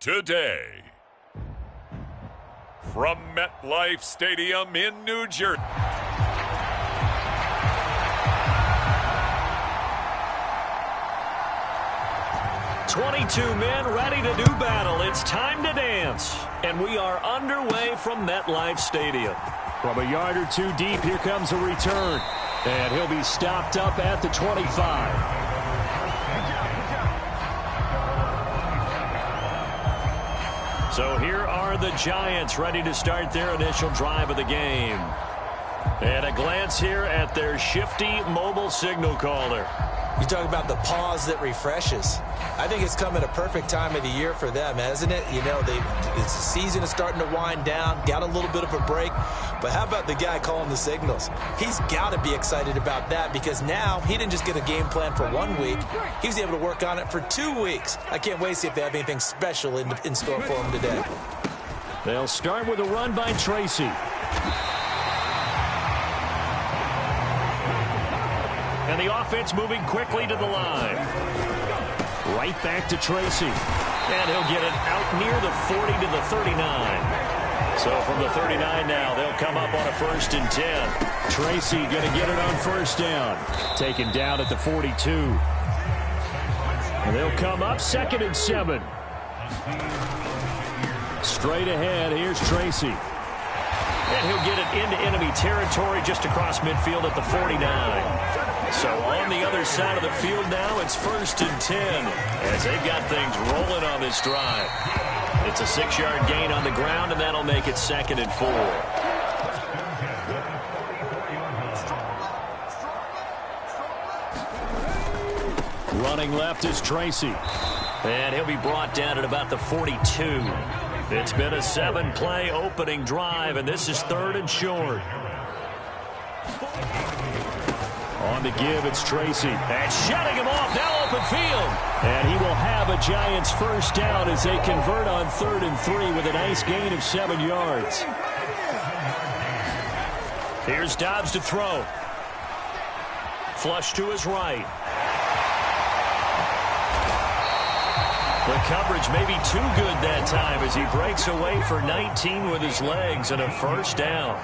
today. From MetLife Stadium in New Jersey. "22 men ready to do battle. It's time to dance." And we are underway from MetLife Stadium. From a yard or two deep, here comes a return. And he'll be stopped up at the 25. So here are the Giants ready to start their initial drive of the game. And a glance here at their shifty mobile signal caller. You talk about the pause that refreshes. I think it's come at a perfect time of the year for them, hasn't it? You know, the season is starting to wind down, got a little bit of a break. But how about the guy calling the signals? He's got to be excited about that because now he didn't just get a game plan for 1 week. He was able to work on it for 2 weeks. I can't wait to see if they have anything special in store for him today. They'll start with a run by Tracy. And the offense moving quickly to the line. Right back to Tracy. And he'll get it out near the 40 to the 39. So from the 39 now, they'll come up on a 1st and 10. Tracy going to get it on 1st down. Taken down at the 42. And they'll come up 2nd and 7. Straight ahead, here's Tracy. And he'll get it into enemy territory just across midfield at the 49. So on the other side of the field now, it's 1st and 10 as they've got things rolling on this drive. It's a 6-yard gain on the ground, and that'll make it 2nd and 4. Running left is Tracy. And he'll be brought down at about the 42. It's been a 7-play opening drive, and this is 3rd and short. On the give, it's Tracy. And shutting him off, now open field. And he will have a Giants 1st down as they convert on 3rd and 3 with a nice gain of 7 yards. Here's Dobbs to throw. Flush to his right. The coverage may be too good that time as he breaks away for 19 with his legs and a 1st down.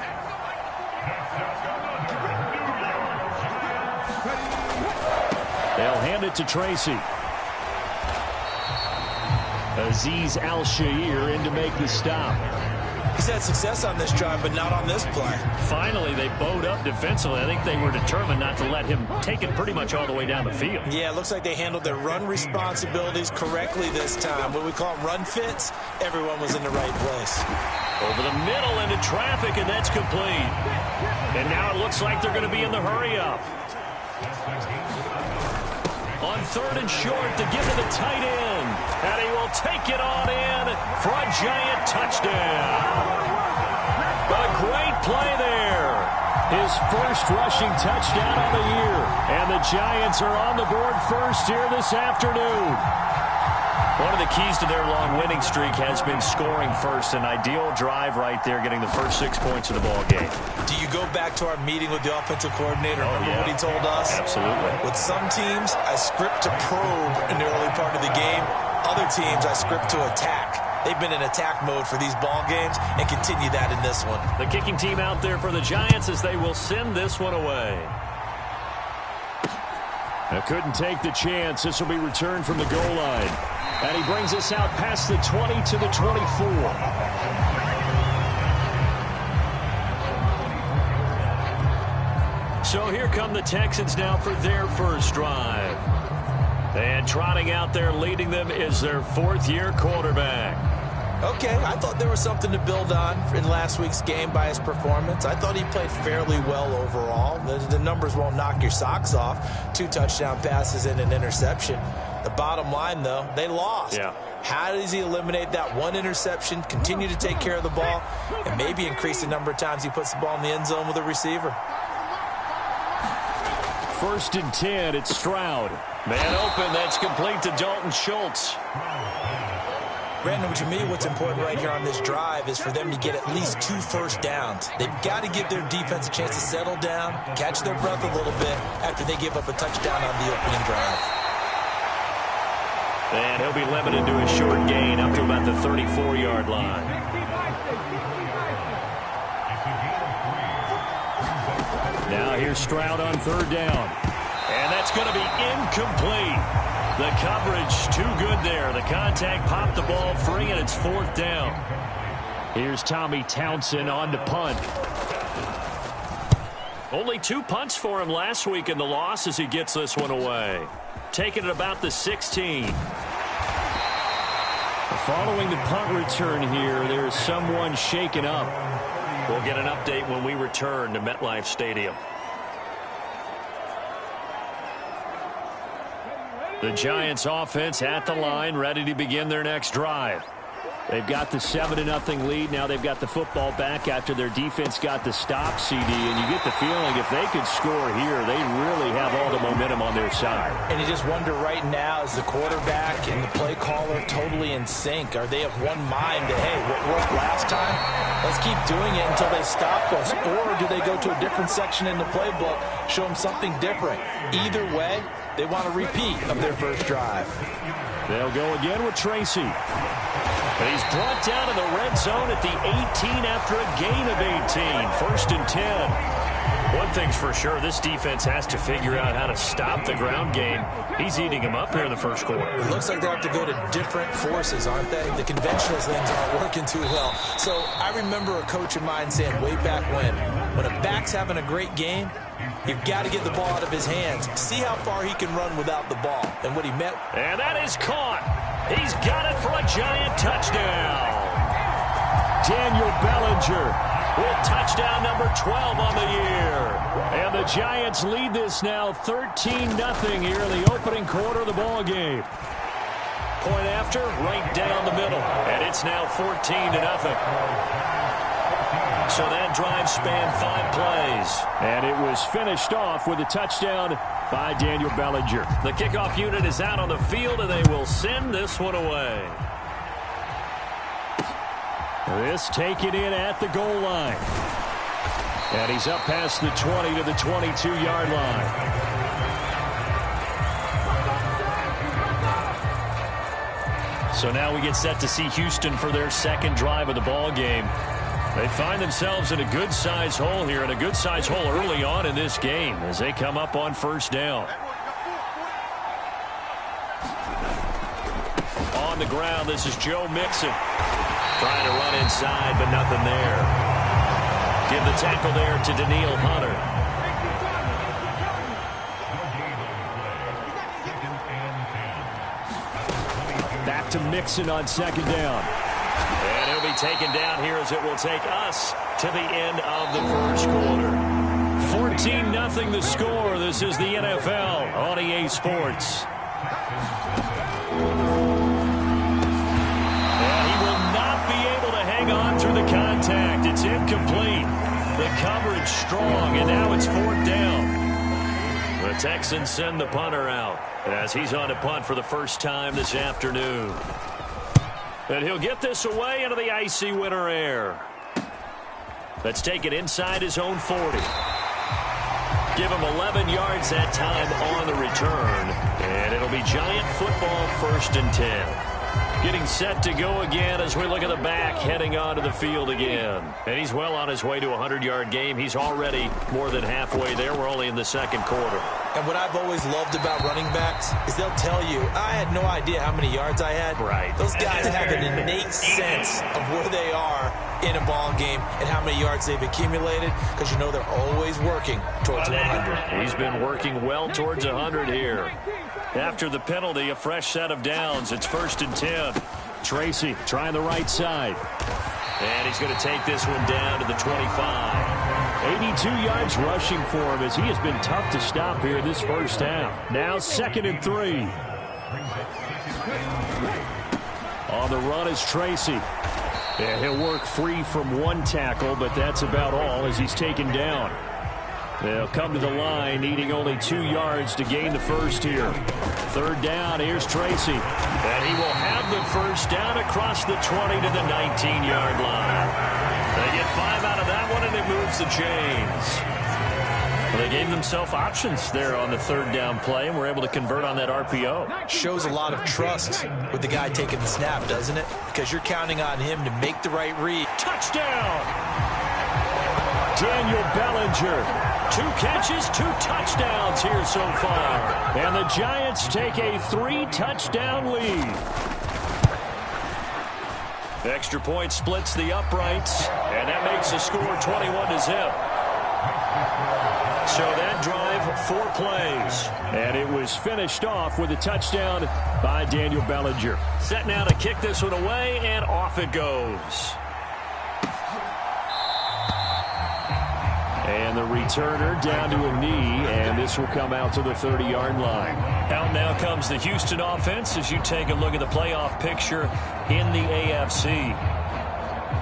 They'll hand it to Tracy. Azeez Al-Shaair in to make the stop. He's had success on this drive, but not on this play. Finally, they bowed up defensively. I think they were determined not to let him take it pretty much all the way down the field. Yeah, it looks like they handled their run responsibilities correctly this time. What we call run fits, everyone was in the right place. Over the middle into traffic, and that's complete. And now it looks like they're going to be in the hurry-up. On 3rd and short to give to the tight end. And he will take it on in for a Giant touchdown. A great play there. His 1st rushing touchdown on the year. And the Giants are on the board first here this afternoon. One of the keys to their long winning streak has been scoring first. An ideal drive right there, getting the first 6 points of the ball game. Do you go back to our meeting with the offensive coordinator? Remember what he told us? Absolutely. With some teams, I script to probe in the early part of the game. Other teams, I script to attack. They've been in attack mode for these ball games and continue that in this one. The kicking team out there for the Giants as they will send this one away. I couldn't take the chance. This will be returned from the goal line. And he brings us out past the 20 to the 24. So here come the Texans now for their 1st drive. And trotting out there leading them is their 4th-year quarterback. Okay, I thought there was something to build on in last week's game by his performance. I thought he played fairly well overall. The numbers won't knock your socks off. 2 touchdown passes and an interception. The bottom line, though, they lost. Yeah. How does he eliminate that 1 interception, continue to take care of the ball, and maybe increase the number of times he puts the ball in the end zone with a receiver? 1st and 10, it's Stroud. Man open, that's complete to Dalton Schultz. Brandon, to me, what's important right here on this drive is for them to get at least 2 first downs. They've got to give their defense a chance to settle down, catch their breath a little bit after they give up a touchdown on the opening drive. And he'll be limited to a short gain up to about the 34-yard line. Now here's Stroud on third down. And that's going to be incomplete. The coverage too good there. The contact popped the ball free, and it's fourth down. Here's Tommy Townsend on to punt. Only 2 punts for him last week in the loss as he gets this one away. Taking it about the 16. Following the punt return here, there's someone shaken up. We'll get an update when we return to MetLife Stadium. The Giants offense at the line, ready to begin their next drive. They've got the 7-0 lead. Now they've got the football back after their defense got the stop, CD. And you get the feeling if they could score here, they really have all the momentum on their side. And you just wonder right now, is the quarterback and the play caller totally in sync? Are they of one mind that, hey, what worked last time? Let's keep doing it until they stop us. Or do they go to a different section in the playbook, show them something different? Either way, they want a repeat of their first drive. They'll go again with Tracy. And he's brought down in the red zone at the 18 after a gain of 18. First and 10. One thing's for sure, this defense has to figure out how to stop the ground game. He's eating them up here in the first quarter. It looks like they have to go to different forces, aren't they? The conventional things aren't working too well. So I remember a coach of mine saying way back when a back's having a great game, you've got to get the ball out of his hands. See how far he can run without the ball. And what he meant. And that is caught. He's got it for a Giant touchdown. Daniel Bellinger with touchdown number 12 on the year. And the Giants lead this now 13-0 here in the opening quarter of the ball game. Point after, right down the middle. And it's now 14-0. So that drive spanned 5 plays. And it was finished off with a touchdown by Daniel Bellinger. The kickoff unit is out on the field, and they will send this one away. This taken in at the goal line. And he's up past the 20 to the 22-yard line. So now we get set to see Houston for their second drive of the ball game. They find themselves in a good-sized hole here, and a good-sized hole early on in this game as they come up on first down. On the ground, this is Joe Mixon. Trying to run inside, but nothing there. Give the tackle there to Daniil Hunter. Back to Mixon on second down. And he'll be taken down here as it will take us to the end of the first quarter. 14-0 the score. This is the NFL on EA Sports. And he will not be able to hang on through the contact. It's incomplete. The coverage strong, and now it's fourth down. The Texans send the punter out as he's on a punt for the first time this afternoon. And he'll get this away into the icy winter air. Let's take it inside his own 40. Give him 11 yards that time on the return. And it'll be Giant football, first and 10. Getting set to go again as we look at the back heading onto the field again. And he's well on his way to a 100-yard game. He's already more than halfway there. We're only in the second quarter. And what I've always loved about running backs is they'll tell you, I had no idea how many yards I had. Right. Those guys have an innate sense of where they are in a ball game and how many yards they've accumulated, because you know they're always working towards 100. He's been working well towards 100 here. After the penalty, a fresh set of downs. It's first and 10. Tracy trying the right side. And he's going to take this one down to the 25. 82 yards rushing for him as he has been tough to stop here in this first half. Now second and 3. On the run is Tracy. And he'll work free from one tackle, but that's about all as he's taken down. They'll come to the line, needing only 2 yards to gain the first here. Third down, here's Tracy. And he will have the first down across the 20 to the 19-yard line. They get 5 out of that one, and it moves the chains. They gave themselves options there on the third down play and were able to convert on that RPO. Shows a lot of trust with the guy taking the snap, doesn't it? Because you're counting on him to make the right read. Touchdown! Daniel Bellinger. 2 catches, 2 touchdowns here so far. And the Giants take a 3-touchdown lead. Extra point splits the uprights, and that makes the score 21-0. So that drive, 4 plays. And it was finished off with a touchdown by Daniel Bellinger. Set now to kick this one away, and off it goes. And the returner down to a knee, and this will come out to the 30-yard line. Out now comes the Houston offense as you take a look at the playoff picture in the AFC.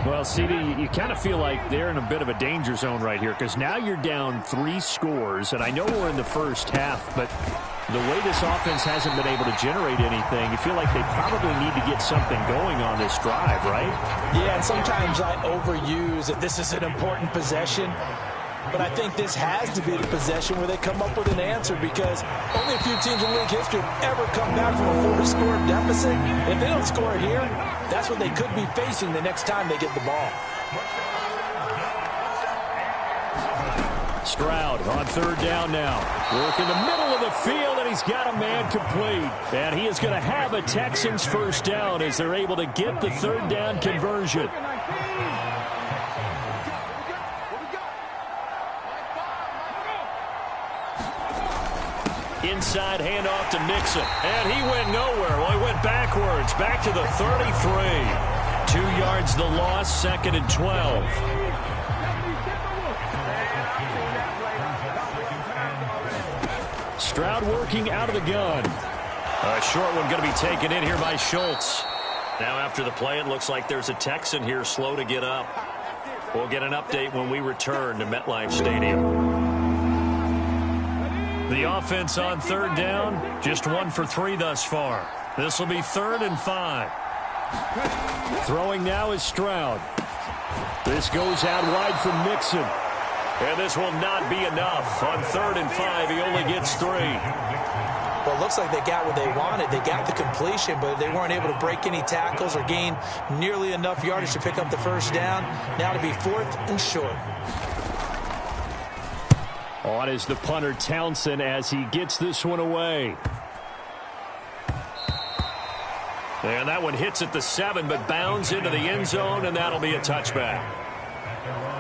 Well, CD, you kind of feel like they're in a bit of a danger zone right here because now you're down 3 scores, and I know we're in the first half, but the way this offense hasn't been able to generate anything, you feel like they probably need to get something going on this drive, right? Yeah, and sometimes I overuse that this is an important possession. But I think this has to be the possession where they come up with an answer because only a few teams in league history have ever come back from a 40-score deficit. If they don't score it here, that's what they could be facing the next time they get the ball. Stroud on third down now. Work in the middle of the field, and he's got a man complete. And he is going to have a Texans first down as they're able to get the third down conversion. Inside handoff to Mixon. And he went nowhere. Well, he went backwards. Back to the 33. 2 yards the loss, 2nd and 12. Stroud working out of the gun. A short one going to be taken in here by Schultz. Now after the play, it looks like there's a Texan here slow to get up. We'll get an update when we return to MetLife Stadium. The offense on third down, just 1 for 3 thus far. This will be 3rd and 5. Throwing now is Stroud. This goes out wide for Mixon. And this will not be enough. On 3rd and 5, he only gets 3. Well, it looks like they got what they wanted. They got the completion, but they weren't able to break any tackles or gain nearly enough yardage to pick up the first down. Now to be 4th and short. On is the punter Townsend as he gets this one away. And that one hits at the 7, but bounds into the end zone, and that'll be a touchback.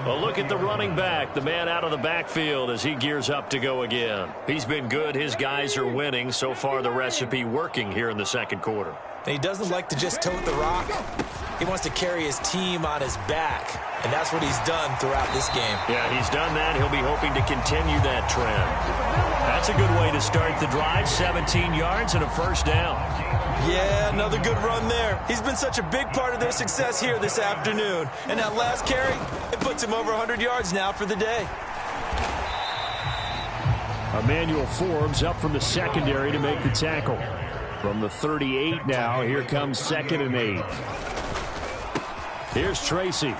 Well, look at the running back, the man out of the backfield as he gears up to go again. He's been good. His guys are winning. So far, the recipe working here in the second quarter. And he doesn't like to just tote the rock. He wants to carry his team on his back, and that's what he's done throughout this game. Yeah, he's done that. He'll be hoping to continue that trend. That's a good way to start the drive. 17 yards and a first down. Yeah, another good run there. He's been such a big part of their success here this afternoon. And that last carry, it puts him over 100 yards now for the day. Emmanuel Forbes up from the secondary to make the tackle. From the 38 now, here comes 2nd and 8. Here's Tracy.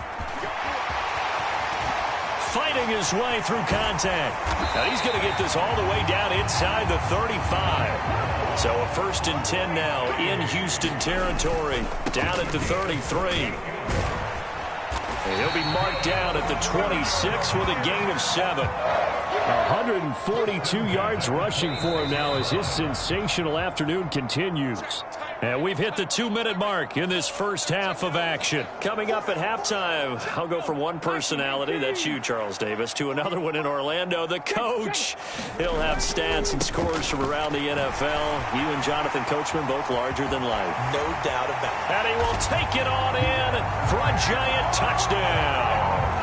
Fighting his way through contact. Now he's going to get this all the way down inside the 35. So a 1st and 10 now in Houston territory. Down at the 33. And he'll be marked down at the 26 with a gain of 7. 142 yards rushing for him now as his sensational afternoon continues. And we've hit the 2-minute mark in this first half of action. Coming up at halftime, I'll go from one personality, that's you, Charles Davis, to another one in Orlando, the coach. He'll have stats and scores from around the NFL. You and Jonathan Coachman both larger than life. No doubt about it. And he will take it on in for a giant touchdown.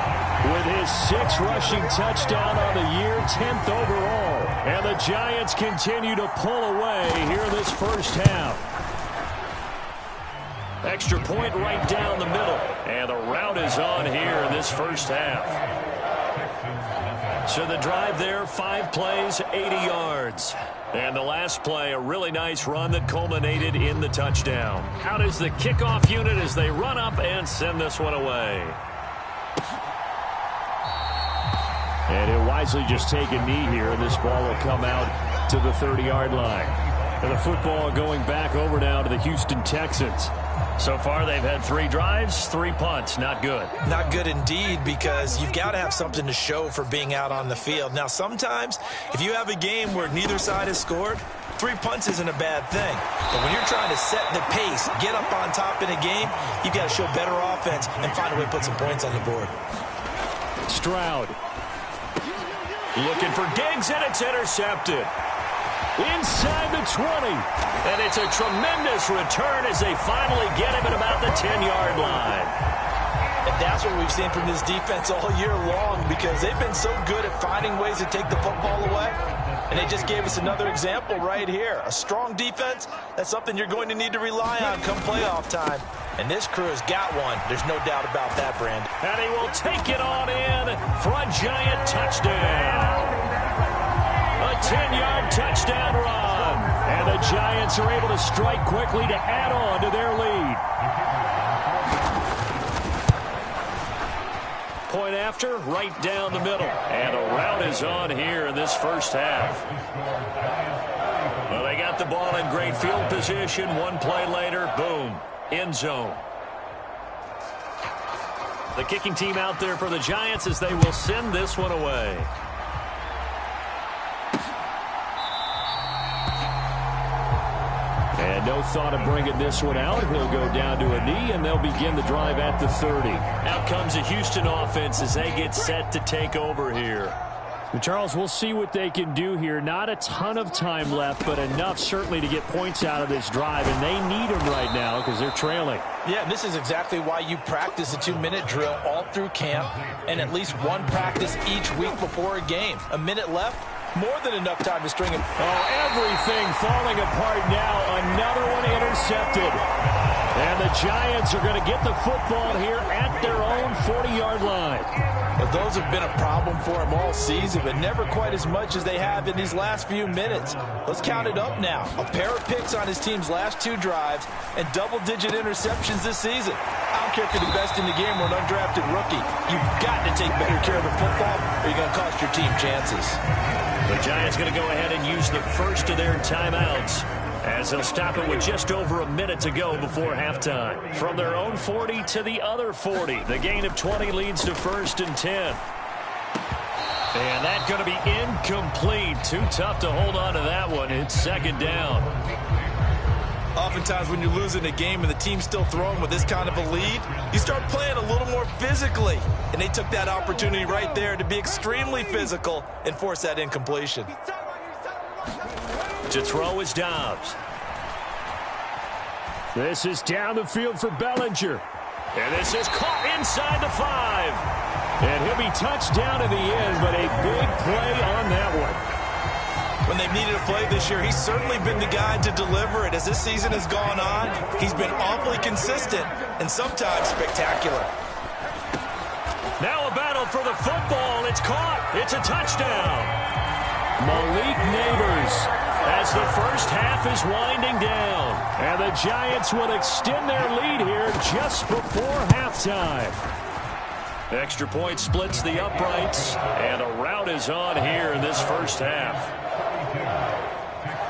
With his 6th rushing touchdown on the year, 10th overall. And the Giants continue to pull away here in this first half. Extra point right down the middle. And the route is on here in this first half. So the drive there, 5 plays, 80 yards. And the last play, a really nice run that culminated in the touchdown. Out is the kickoff unit as they run up and send this one away. And he'll wisely just take a knee here, and this ball will come out to the 30-yard line. And the football going back over now to the Houston Texans. So far, they've had 3 drives, 3 punts. Not good. Not good indeed, because you've got to have something to show for being out on the field. Now, sometimes, if you have a game where neither side has scored, 3 punts isn't a bad thing. But when you're trying to set the pace, get up on top in a game, you've got to show better offense and find a way to put some points on the board. Stroud. Looking for Diggs, and it's intercepted. Inside the 20. And it's a tremendous return as they finally get him at about the 10-yard line. And that's what we've seen from this defense all year long, because they've been so good at finding ways to take the football away. And they just gave us another example right here. A strong defense, that's something you're going to need to rely on come playoff time. And this crew has got one. There's no doubt about that, Brand. And he will take it on in for a giant touchdown. A 10-yard touchdown run. And the Giants are able to strike quickly to add on to their lead. Point after, right down the middle. And a rout is on here in this first half. Well, they got the ball in great field position. One play later, boom, end zone. The kicking team out there for the Giants as they will send this one away. And no thought of bringing this one out. He'll go down to a knee, and they'll begin the drive at the 30. Out comes the Houston offense as they get set to take over here. Charles, we'll see what they can do here. Not a ton of time left, but enough certainly to get points out of this drive, and they need them right now because they're trailing. Yeah, this is exactly why you practice a 2-minute drill all through camp and at least one practice each week before a game. A minute left, more than enough time to string it. Oh, everything falling apart now. Another one intercepted. And the Giants are going to get the football here at their own 40-yard line. Well, those have been a problem for him all season, but never quite as much as they have in these last few minutes. Let's count it up now. A pair of picks on his team's last 2 drives and double-digit interceptions this season. I don't care if you're the best in the game or an undrafted rookie. You've got to take better care of the football or you're going to cost your team chances. The Giants going to go ahead and use the first of their timeouts as they'll stop it with just over a minute to go before halftime. From their own 40 to the other 40. The gain of 20 leads to 1st and 10. And that's going to be incomplete. Too tough to hold on to that one. It's 2nd down. Oftentimes when you're losing a game and the team's still throwing with this kind of a lead, you start playing a little more physically. And they took that opportunity right there to be extremely physical and force that incompletion. To throw is Dobbs. This is down the field for Bellinger. And this is caught inside the 5. And he'll be touched down in the end, but a big play on that one. When they've needed a play this year, he's certainly been the guy to deliver it. As this season has gone on, he's been awfully consistent and sometimes spectacular. Now a battle for the football. It's caught. It's a touchdown. Malik Neighbors, as the first half is winding down. And the Giants will extend their lead here just before halftime. Extra point splits the uprights, and a rout is on here in this first half.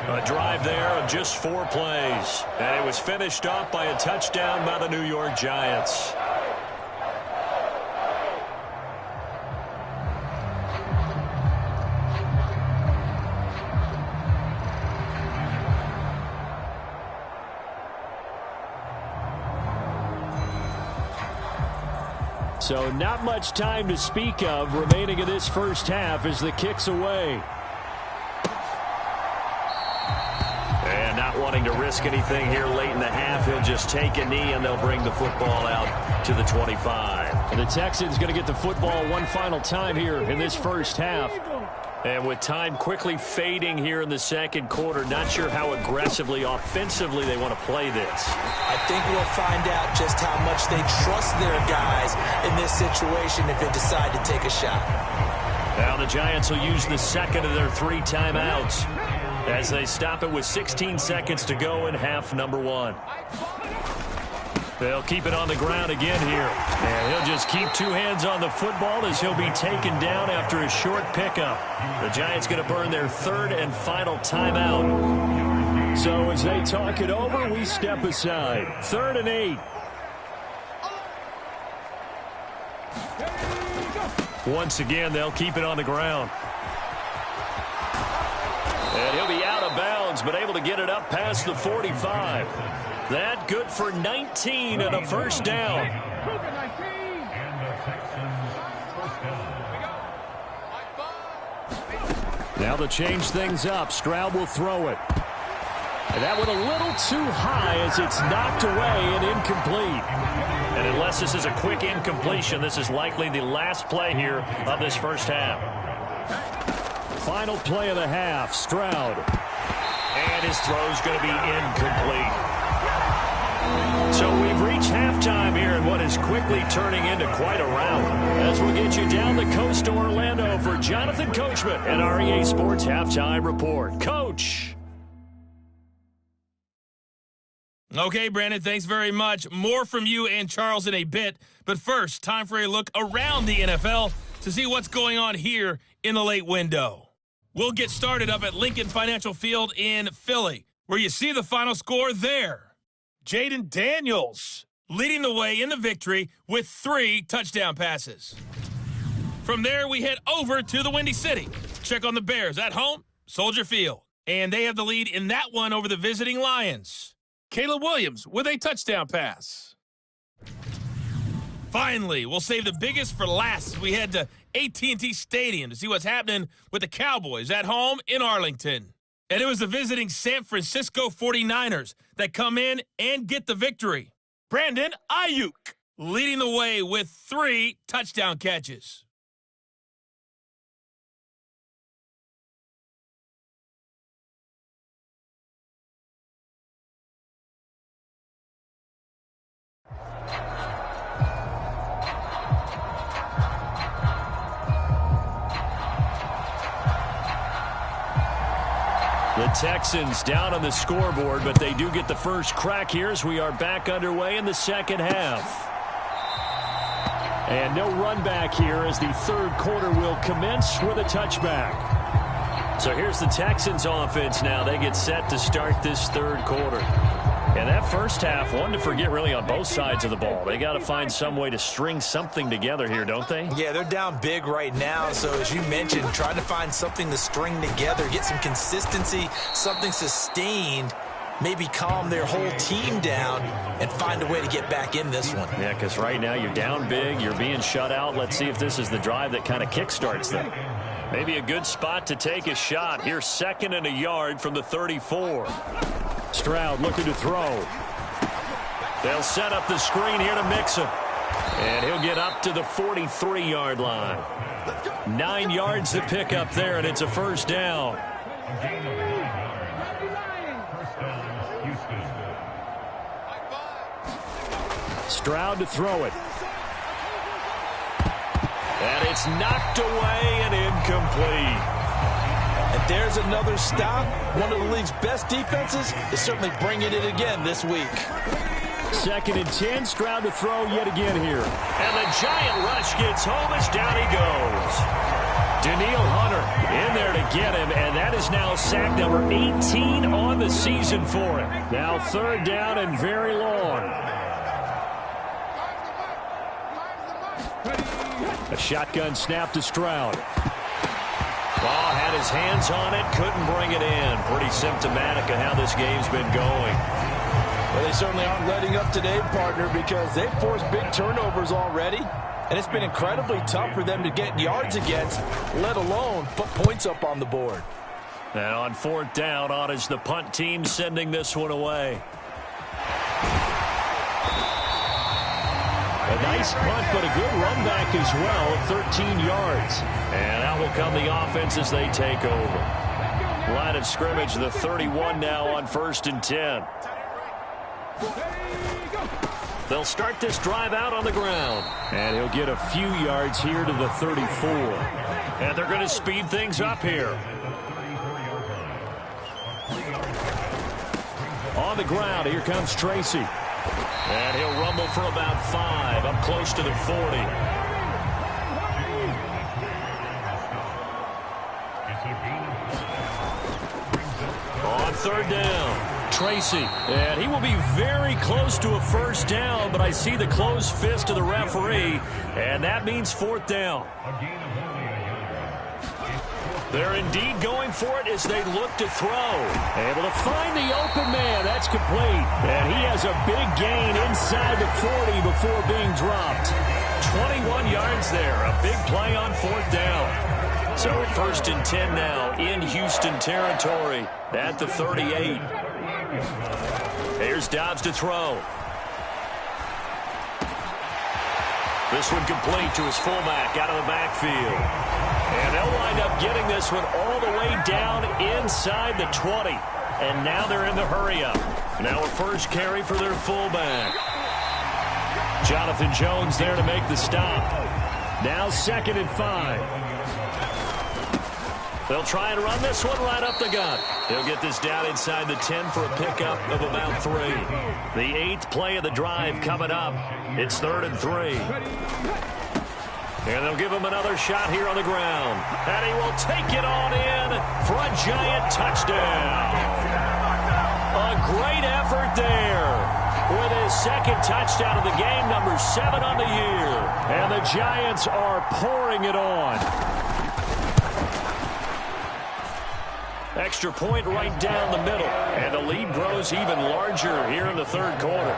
A drive there of just 4 plays, and it was finished off by a touchdown by the New York Giants. So not much time to speak of remaining in this first half as the kick's away. And not wanting to risk anything here late in the half, he'll just take a knee and they'll bring the football out to the 25. And the Texans going to get the football one final time here in this first half. And with time quickly fading here in the second quarter, not sure how aggressively, offensively they want to play this. I think we'll find out just how much they trust their guys in this situation if they decide to take a shot. Now the Giants will use the second of their 3 timeouts as they stop it with 16 seconds to go in half number 1. They'll keep it on the ground again here. And he'll just keep two hands on the football as he'll be taken down after a short pickup. The Giants going to burn their third and final timeout. So as they talk it over, we step aside. 3rd and 8. Once again, they'll keep it on the ground. And he'll be out of bounds, but able to get it up past the 45. That good for 19 and a first down. Now to change things up, Stroud will throw it. And that one a little too high as it's knocked away and incomplete. And unless this is a quick incompletion, this is likely the last play here of this first half. Final play of the half, Stroud. And his throw's going to be incomplete. So we've reached halftime here in what is quickly turning into quite a rout. As we'll get you down the coast to Orlando for Jonathan Coachman and our EA Sports Halftime Report. Coach. Okay, Brandon, thanks very much. More from you and Charles in a bit. But first, time for a look around the NFL to see what's going on here in the late window. We'll get started up at Lincoln Financial Field in Philly, where you see the final score there. Jaden Daniels leading the way in the victory with 3 touchdown passes. From there, we head over to the Windy City. Check on the Bears at home, Soldier Field. And they have the lead in that one over the visiting Lions. Caleb Williams with a touchdown pass. Finally, we'll save the biggest for last as we head to AT&T Stadium to see what's happening with the Cowboys at home in Arlington. And it was the visiting San Francisco 49ers that come in and get the victory. Brandon Ayuk leading the way with 3 touchdown catches. The Texans down on the scoreboard, but they do get the first crack here as we are back underway in the second half. And no run back here as the third quarter will commence with a touchback. So here's the Texans offense now. They get set to start this third quarter. And that first half, one to forget really on both sides of the ball. They got to find some way to string something together here, don't they? Yeah, they're down big right now. So as you mentioned, trying to find something to string together, get some consistency, something sustained, maybe calm their whole team down and find a way to get back in this one. Yeah, because right now you're down big, you're being shut out. Let's see if this is the drive that kind of kickstarts them. Maybe a good spot to take a shot. Here's 2nd and a yard from the 34. Stroud looking to throw. They'll set up the screen here to mix him. And he'll get up to the 43-yard line. 9 yards to pick up there, and it's a first down. Stroud to throw it. And it's knocked away and incomplete. And there's another stop. One of the league's best defenses is certainly bringing it again this week. 2nd and 10. Stroud to throw yet again here. And the giant rush gets home as down he goes. Danielle Hunter in there to get him, and that is now sack number 18 on the season for him. Now 3rd down and very long. A shotgun snap to Stroud. Ball had his hands on it, couldn't bring it in. Pretty symptomatic of how this game's been going. Well, they certainly aren't letting up today, partner, because they've forced big turnovers already. And it's been incredibly tough for them to get yards against, let alone put points up on the board. And on 4th down, on is the punt team sending this one away. A nice punt, but a good run back as well of 13 yards. And out will come the offense as they take over. Line of scrimmage, the 31 now on 1st and 10. They'll start this drive out on the ground. And he'll get a few yards here to the 34. And they're going to speed things up here. On the ground, here comes Tracy. And he'll rumble for about 5, up close to the 40. On third down, Tracy. And he will be very close to a first down, but I see the closed fist of the referee, and that means 4th down. They're indeed going for it as they look to throw. Able to find the open man. That's complete. And he has a big gain inside the 40 before being dropped. 21 yards there. A big play on 4th down. So 1st and 10 now in Houston territory at the 38. Here's Dobbs to throw. This one complete to his fullback out of the backfield. And they'll wind up getting this one all the way down inside the 20. And now they're in the hurry-up. Now a first carry for their fullback. Jonathan Jones there to make the stop. Now 2nd and 5. They'll try and run this one right up the gut. They'll get this down inside the 10 for a pickup of about 3. The 8th play of the drive coming up. It's 3rd and 3. And they'll give him another shot here on the ground. And he will take it on in for a giant touchdown. A great effort there with his 2nd touchdown of the game, number 7 on the year. And the Giants are pouring it on. Extra point right down the middle. And the lead grows even larger here in the 3rd quarter.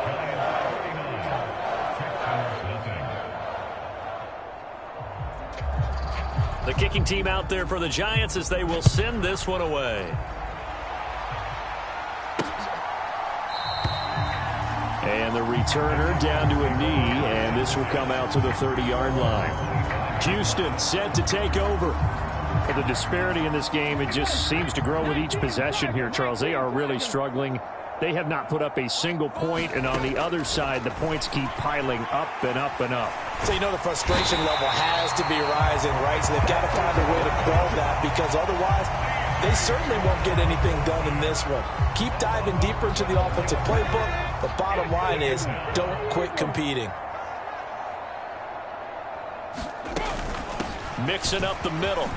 The kicking team out there for the Giants as they will send this one away. And the returner down to a knee, and this will come out to the 30-yard line. Houston set to take over. Well, the disparity in this game, it just seems to grow with each possession here, Charles. They are really struggling. They have not put up a single point, and on the other side, the points keep piling up and up and up. So you know the frustration level has to be rising, right? So they've got to find a way to quell that, because otherwise they certainly won't get anything done in this one. Keep diving deeper into the offensive playbook. The bottom line is don't quit competing. Mixing up the middle.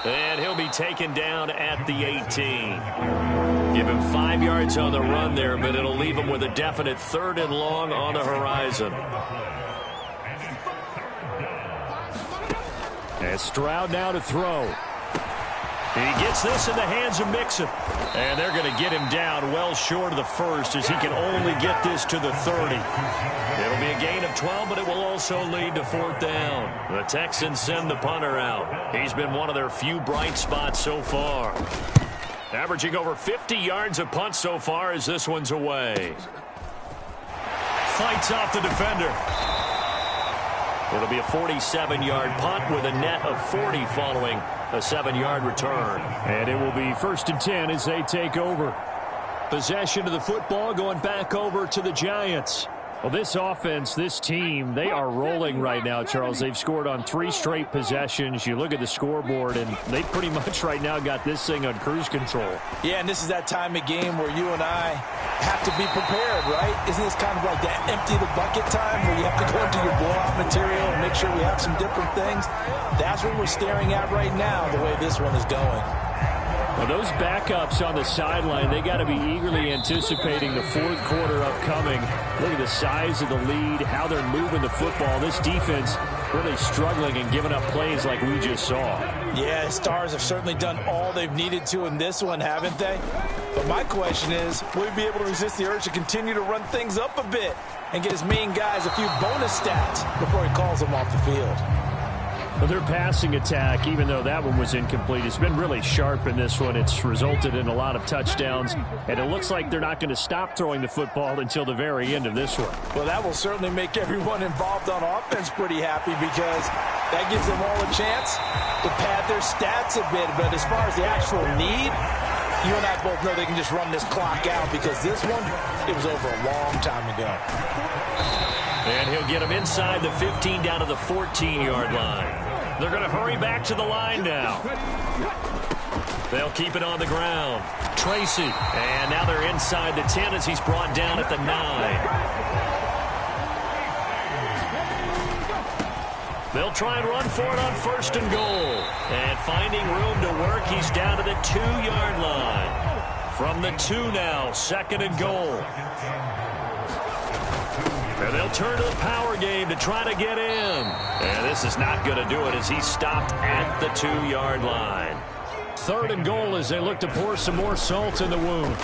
And he'll be taken down at the 18. Give him 5 yards on the run there, but it'll leave him with a definite 3rd and long on the horizon. And Stroud now to throw. He gets this in the hands of Mixon. And they're going to get him down well short of the 1st as he can only get this to the 30. It'll be a gain of 12, but it will also lead to 4th down. The Texans send the punter out. He's been one of their few bright spots so far. Averaging over 50 yards a punt so far as this one's away. Fights off the defender. It'll be a 47-yard punt with a net of 40 following a 7-yard return. And it will be 1st and 10 as they take over. Possession of the football going back over to the Giants. Well, this offense, this team, they are rolling right now, Charles. They've scored on 3 straight possessions. You look at the scoreboard, and they pretty much right now got this thing on cruise control. Yeah, and this is that time of game where you and I have to be prepared, right? Isn't this kind of like that empty the bucket time where you have to go into your blowout material and make sure we have some different things? That's what we're staring at right now, the way this one is going. Well, those backups on the sideline, they got to be eagerly anticipating the 4th quarter upcoming. Look at the size of the lead, how they're moving the football. This defense really struggling and giving up plays like we just saw. Yeah, Stars have certainly done all they've needed to in this one, haven't they? But my question is, will we be able to resist the urge to continue to run things up a bit and get his main guys a few bonus stats before he calls them off the field? Well, their passing attack, even though that one was incomplete, has been really sharp in this one. It's resulted in a lot of touchdowns, and it looks like they're not going to stop throwing the football until the very end of this one. Well, that will certainly make everyone involved on offense pretty happy, because that gives them all a chance to pad their stats a bit. But as far as the actual need, you and I both know they can just run this clock out, because this one, it was over a long time ago. And he'll get him inside the 15 down to the 14-yard line. They're going to hurry back to the line now. They'll keep it on the ground. Tracy. And now they're inside the 10 as he's brought down at the 9. They'll try and run for it on 1st and goal. And finding room to work, he's down to the 2-yard line. From the 2 now, 2nd and goal. And they'll turn to the power game to try to get in. And this is not going to do it as he's stopped at the 2-yard line. 3rd and goal as they look to pour some more salt in the wound.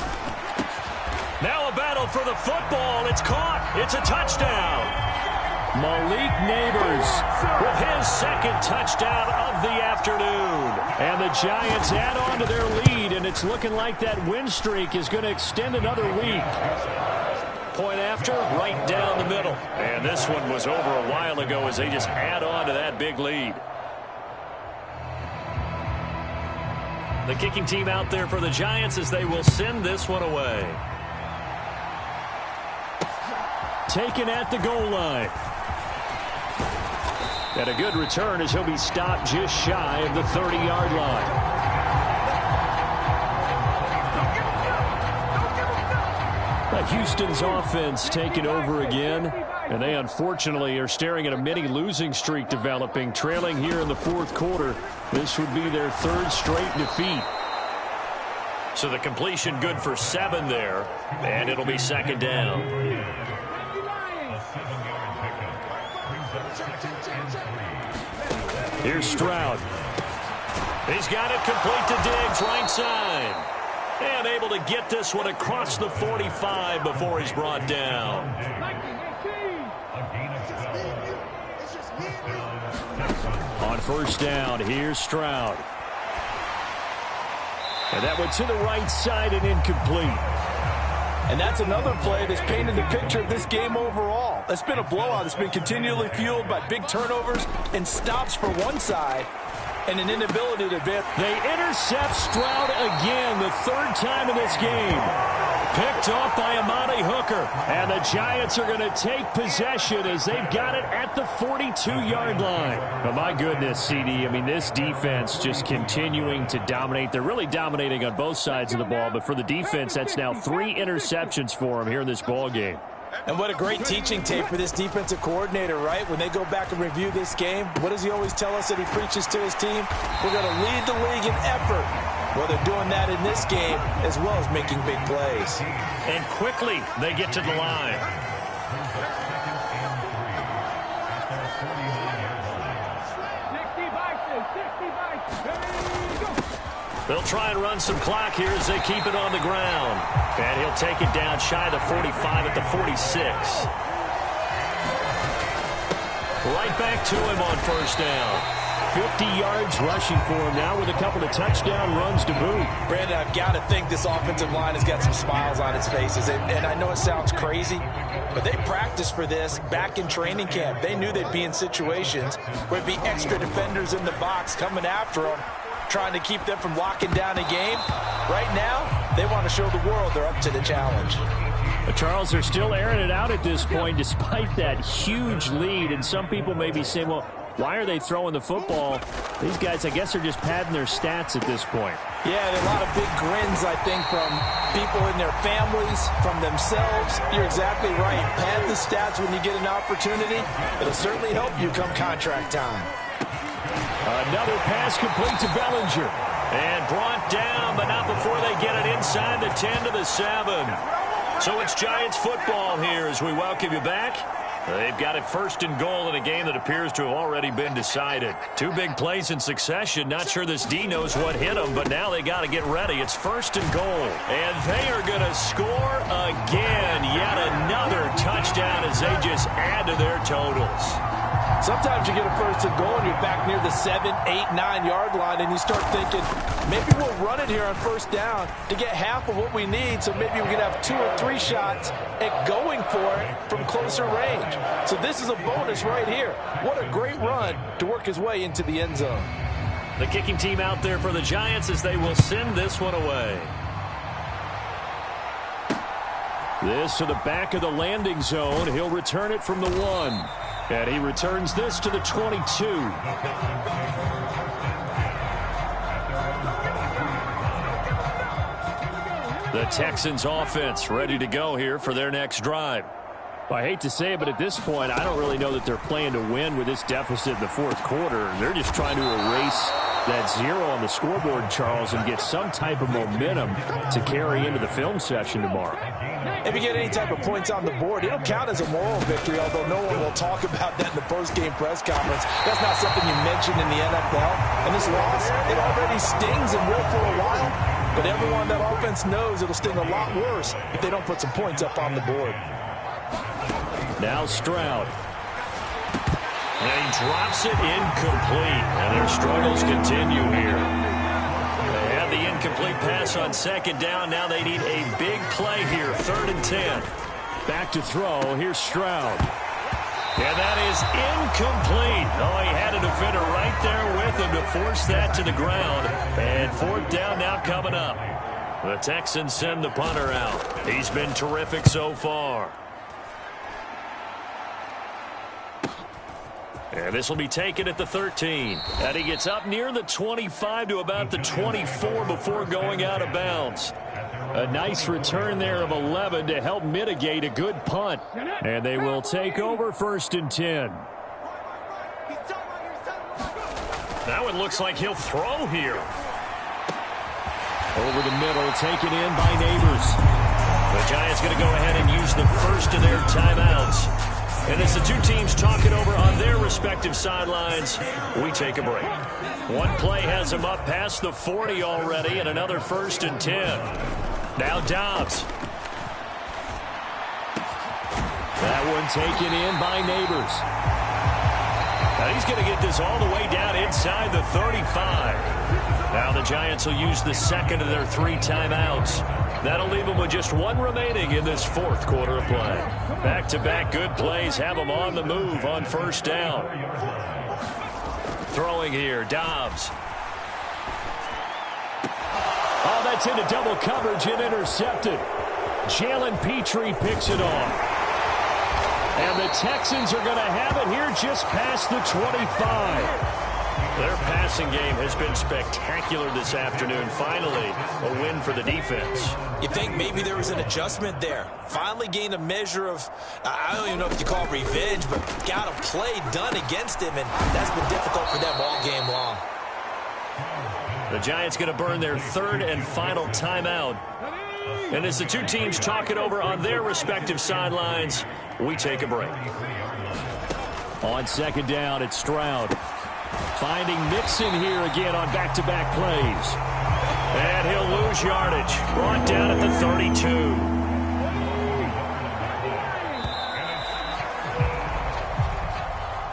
Now a battle for the football. It's caught. It's a touchdown. Malik Neighbors with his 2nd touchdown of the afternoon. And the Giants add on to their lead, and it's looking like that win streak is going to extend another week. Point after, right down the middle. And this one was over a while ago as they just add on to that big lead. The kicking team out there for the Giants as they will send this one away. Taken at the goal line. And a good return as he'll be stopped just shy of the 30-yard line. Houston's offense taking over again, and they unfortunately are staring at a mini losing streak developing, trailing here in the 4th quarter. This would be their 3rd straight defeat. So the completion good for 7 there, and it'll be 2nd down. Here's Stroud. He's got it complete to Diggs, right side. And able to get this one across the 45 before he's brought down. On 1st down, here's Stroud. And that went to the right side and incomplete. And that's another play that's painted the picture of this game overall. It's been a blowout. It's been continually fueled by big turnovers and stops for one side and an inability to advance. They intercept Stroud again, the 3rd time in this game. Picked off by Amani Hooker. And the Giants are going to take possession as they've got it at the 42-yard line. But my goodness, CD, I mean, this defense just continuing to dominate. They're really dominating on both sides of the ball. But for the defense, that's now 3 interceptions for them here in this ball game. And what a great teaching tape for this defensive coordinator, right? When they go back and review this game, what does he always tell us that he preaches to his team? We're going to lead the league in effort. Well, they're doing that in this game as well as making big plays. And quickly they get to the line. They'll try and run some clock here as they keep it on the ground. And he'll take it down shy of the 45 at the 46. Right back to him on 1st down. 50 yards rushing for him now with a couple of touchdown runs to boot. Brandon, I've got to think this offensive line has got some smiles on its faces. And I know it sounds crazy, but they practiced for this back in training camp. They knew they'd be in situations where there'd be extra defenders in the box coming after them, trying to keep them from locking down a game. Right now, they want to show the world they're up to the challenge. But Charles, they're still airing it out at this point despite that huge lead. And some people may be saying, well, why are they throwing the football? These guys, I guess, are just padding their stats at this point. Yeah, there are a lot of big grins, I think, from people in their families, from themselves. You're exactly right. Pad the stats when you get an opportunity. It'll certainly help you come contract time. Another pass complete to Bellinger. And brought down, but not before they get it inside the 10 to the 7. So it's Giants football here as we welcome you back. They've got it 1st and goal in a game that appears to have already been decided. 2 big plays in succession. Not sure this D knows what hit them, but now they got to get ready. It's 1st and goal. And they are going to score again. Yet another touchdown as they just add to their totals. Sometimes you get a 1st and goal and you're back near the 7, 8, 9-yard line and you start thinking, maybe we'll run it here on 1st down to get half of what we need, so maybe we can have 2 or 3 shots at going for it from closer range. So this is a bonus right here. What a great run to work his way into the end zone. The kicking team out there for the Giants as they will send this one away. This to the back of the landing zone. He'll return it from the 1. And he returns this to the 22. The Texans offense ready to go here for their next drive. I hate to say it, but at this point, I don't really know that they're playing to win with this deficit in the fourth quarter. They're just trying to erase that 0 on the scoreboard, Charles, and get some type of momentum to carry into the film session tomorrow. If you get any type of points on the board, it'll count as a moral victory, although no one will talk about that in the post-game press conference. That's not something you mention in the NFL. And this loss, it already stings and will for a while. But everyone that offense knows it'll sting a lot worse if they don't put some points up on the board. Now Stroud. And he drops it incomplete. And their struggles continue here. They had the incomplete pass on second down. Now they need a big play here. 3rd and 10. Back to throw. Here's Stroud. And that is incomplete. Oh, he had a defender right there with him to force that to the ground. And 4th down now coming up. The Texans send the punter out. He's been terrific so far. And this will be taken at the 13. And he gets up near the 25 to about the 24 before going out of bounds. A nice return there of 11 to help mitigate a good punt. And they will take over 1st and 10. That one looks like he'll throw here. Over the middle, taken in by Neighbors. The Giants going to go ahead and use the first of their timeouts. And as the two teams talk it over on their respective sidelines, we take a break. One play has them up past the 40 already, and another 1st and 10. Now Dobbs. That one taken in by Neighbors. Now he's going to get this all the way down inside the 35. Now the Giants will use the second of their 3 timeouts. That'll leave them with just 1 remaining in this 4th quarter of play. Back-to-back good plays have them on the move on 1st down. Throwing here, Dobbs. Oh, that's into double coverage and intercepted. Jalen Petrie picks it off. And the Texans are going to have it here just past the 25. Their passing game has been spectacular this afternoon. Finally, a win for the defense. You think maybe there was an adjustment there. Finally gained a measure of, I don't even know if you call it revenge, but got a play done against him, and that's been difficult for them all game long. The Giants going to burn their 3rd and final timeout. And as the two teams talk it over on their respective sidelines, we take a break. On 2nd down, it's Stroud. Finding Mixon here again on back-to-back plays. And he'll lose yardage. Brought down at the 32.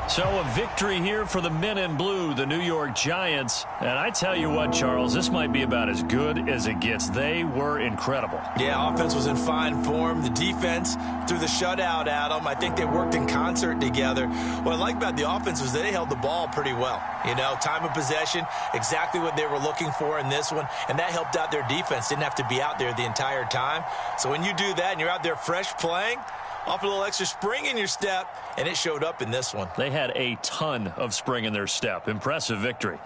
So a victory here for the men in blue, the New York Giants. And I tell you what, Charles, this might be about as good as it gets. They were incredible. Yeah, offense was in fine form. The defense threw the shutout at them. I think they worked in concert together. What I like about the offense was they held the ball pretty well. You know, time of possession, exactly what they were looking for in this one. And that helped out their defense. Didn't have to be out there the entire time. So when you do that and you're out there fresh playing, off a little extra spring in your step, and it showed up in this one. They had a ton of spring in their step. Impressive victory.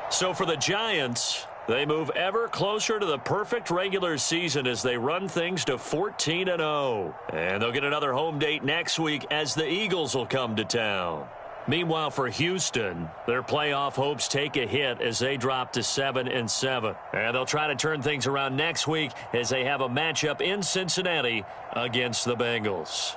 So for the Giants, they move ever closer to the perfect regular season as they run things to 14-0. And they'll get another home date next week as the Eagles will come to town. Meanwhile, for Houston, their playoff hopes take a hit as they drop to 7-7. And they'll try to turn things around next week as they have a matchup in Cincinnati against the Bengals.